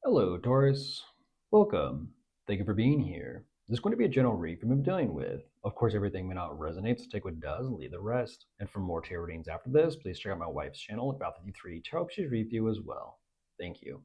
Hello, Taurus. Welcome. Thank you for being here. This is going to be a general read from I'm dealing with. Of course, everything may not resonate, so take what does and leave the rest. And for more tarot readings after this, please check out my wife's channel, About 53 Tarot. She's review as well. Thank you.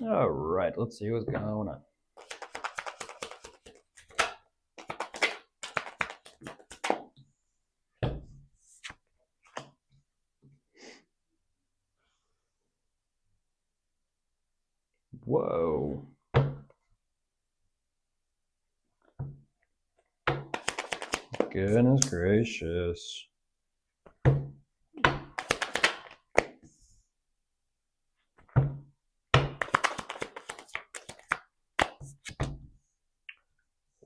All right, let's see what's going on. Whoa. Goodness gracious.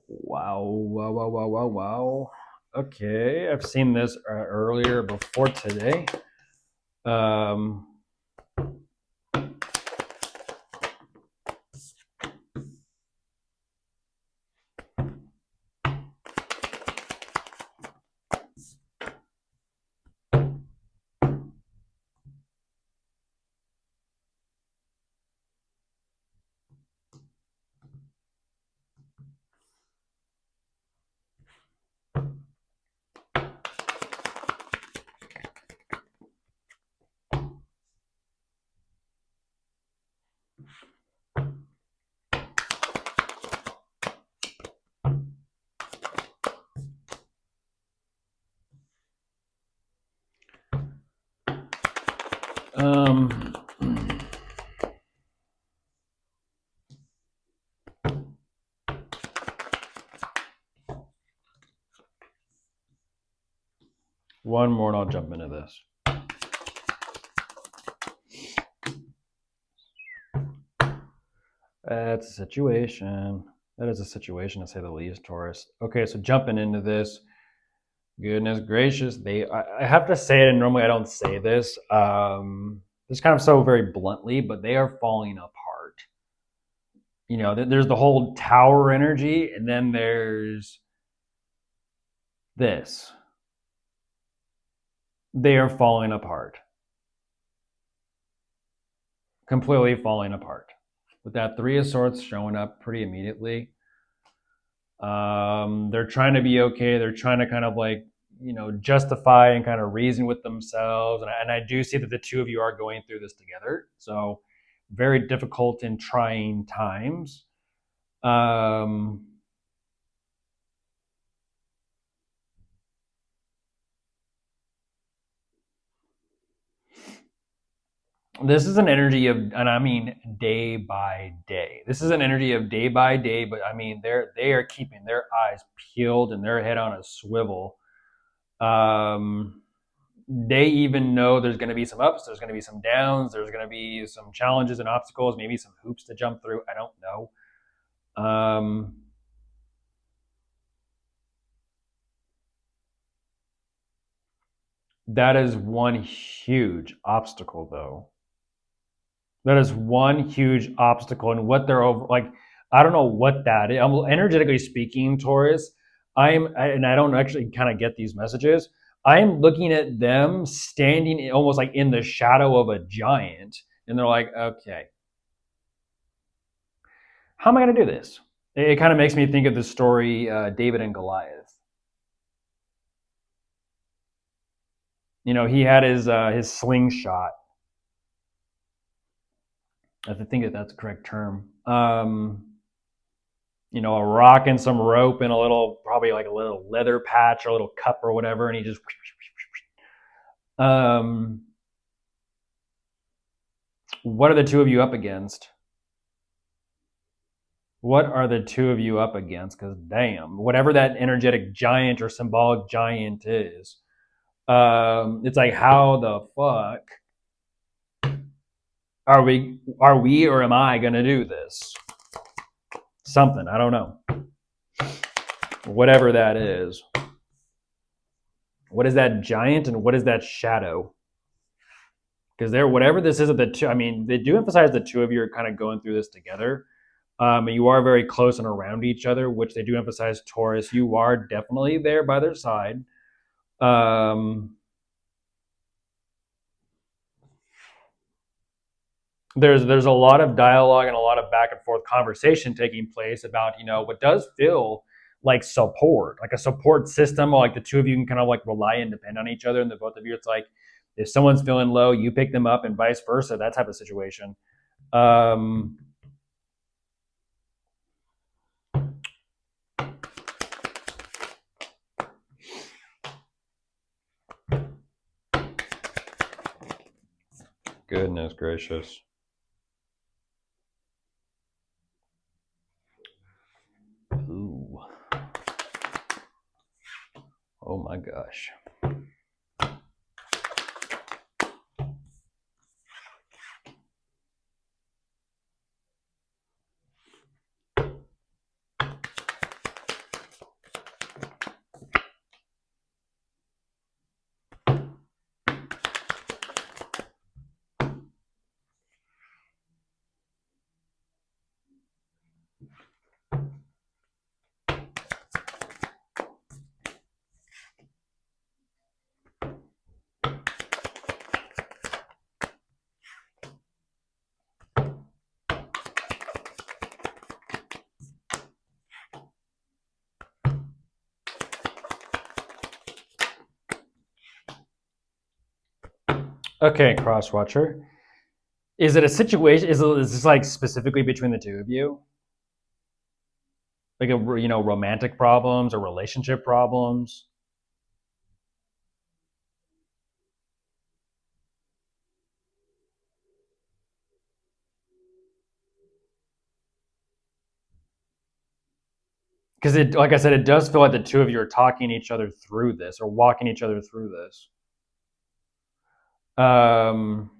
Wow. Okay, I've seen this earlier before today. One more and I'll jump into this. That's a situation. That is a situation, to say the least, Taurus. Okay, so jumping into this. Goodness gracious. I have to say it, and normally I don't say this. This kind of so very bluntly, but they are falling apart. You know, there's the whole tower energy, and then there's this. They are falling apart. Completely falling apart. With that Three of Swords showing up pretty immediately. They're trying to be okay. They're trying to kind of like, you know, justify and kind of reason with themselves. And I do see that the two of you are going through this together. So very difficult and trying times. This is an energy of, and I mean day by day. This is an energy of day by day, but I mean they are keeping their eyes peeled and their head on a swivel. They even know there's going to be some ups, there's going to be some downs, there's going to be some challenges and obstacles, maybe some hoops to jump through. I don't know. That is one huge obstacle, though. That is one huge obstacle, and what they're over, like, I don't know what that is. Energetically speaking, Taurus, and I don't actually kind of get these messages. I'm looking at them standing almost like in the shadow of a giant, and they're like, okay, how am I going to do this? It kind of makes me think of the story David and Goliath. You know, he had his slingshot. I think that's the correct term. You know, a rock and some rope and a little, probably like a little leather patch or a little cup or whatever, and he just. What are the two of you up against? What are the two of you up against? Because damn, whatever that energetic giant or symbolic giant is, it's like, how the fuck are we or am I gonna do this? Something, I don't know. Whatever that is. What is that giant and what is that shadow? Because they're whatever this is at the two. I mean, they do emphasize the two of you are kind of going through this together. You are very close and around each other, which they do emphasize. Taurus, you are definitely there by their side. There's a lot of dialogue and a lot of back and forth conversation taking place about what does feel like support, like a support system, or like the two of you can kind of like rely and depend on each other, and the both of you, it's like if someone's feeling low, you pick them up, and vice versa, that type of situation. um Goodness gracious. Ooh. Oh my gosh. Okay, crosswatcher. Is it a situation? Is this like specifically between the two of you? Like romantic problems or relationship problems? Because it, like I said, it does feel like the two of you are talking each other through this or walking each other through this. Um,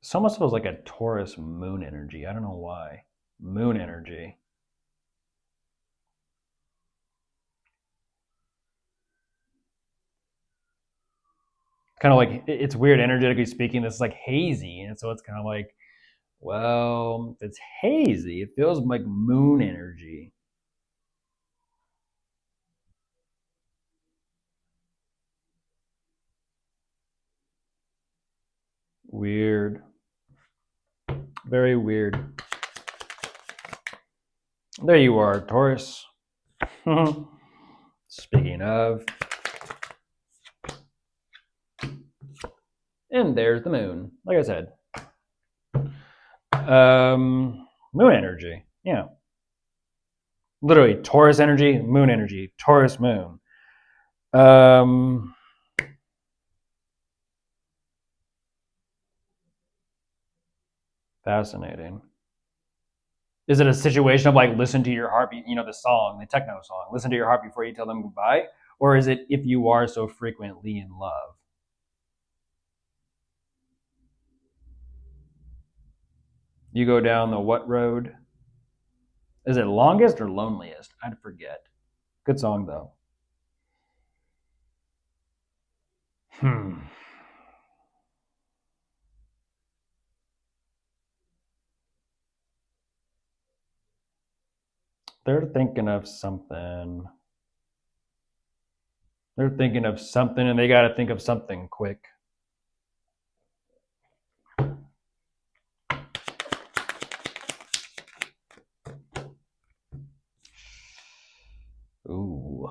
this almost feels like a Taurus moon energy. I don't know why. Moon energy. Kind of like it's weird, energetically speaking. This is like hazy, and so it's kind of like, well, it's hazy. It feels like moon energy. Weird. Very weird. There you are, Taurus. Speaking of, and there's the moon. Like I said, moon energy. Yeah, literally Taurus energy, moon energy, Taurus moon. Um, Fascinating. Is it a situation of like listen to your heartbeat? The song, the techno song. Listen to your heart before you tell them goodbye, or is it if you are so frequently in love? You go down the what road? Is it longest or loneliest? I forget. Good song though. Hmm. They're thinking of something. They're thinking of something, and they got to think of something quick. Ooh.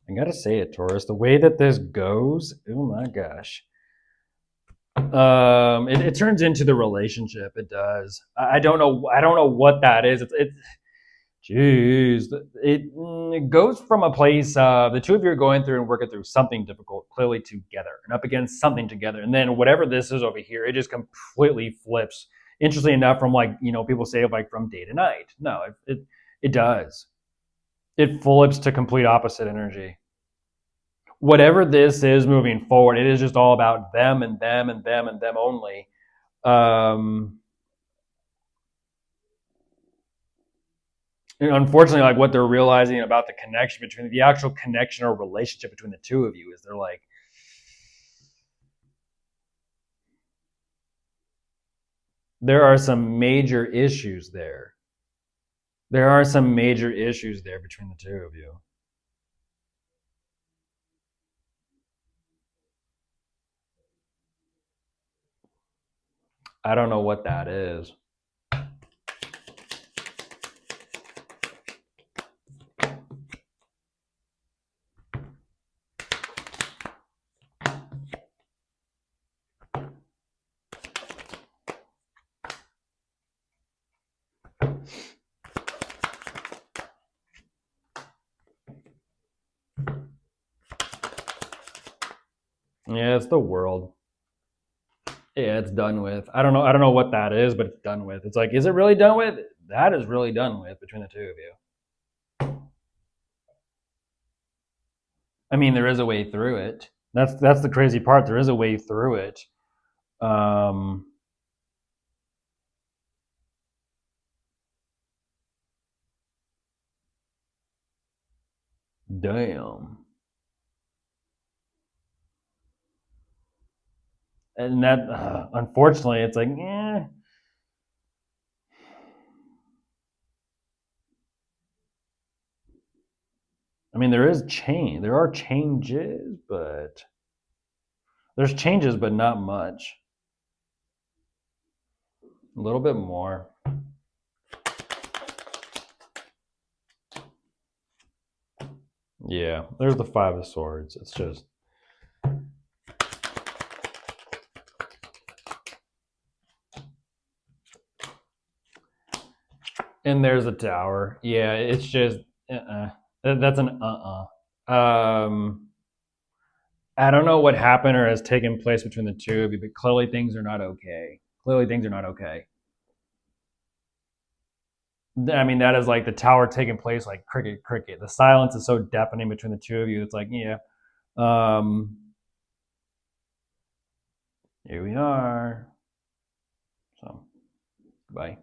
I gotta say it, Taurus. The way that this goes, oh my gosh. It turns into the relationship. It does. I don't know. I don't know what that is. Jeez, it goes from a place of the two of you are going through and working through something difficult, clearly together, and up against something together, and then whatever this is over here, it just completely flips. Interestingly enough, from like people say like from day to night. No, it does. It flips to complete opposite energy. Whatever this is moving forward, it is just all about them and them and them and them only. And unfortunately, like what they're realizing about the connection between the actual connection or relationship between the two of you is they're like, there are some major issues there. There are some major issues there between the two of you. I don't know what that is. Yeah, it's the world. Yeah, it's done with. I don't know. I don't know what that is, but it's done with. It's like, is it really done with? That is really done with between the two of you. I mean, there is a way through it. That's the crazy part. There is a way through it. Um, damn. And that, unfortunately, it's like, I mean, there is change. There are changes, but there's changes, but not much. A little bit more. Yeah, there's the Five of Swords. It's just. And there's a tower. Yeah, it's just. That's an I don't know what happened or has taken place between the two of you, but clearly things are not okay. Clearly things are not okay. I mean, that is like the tower taking place like cricket, cricket. The silence is so deafening between the two of you. It's like, yeah. Um, Here we are. So, bye.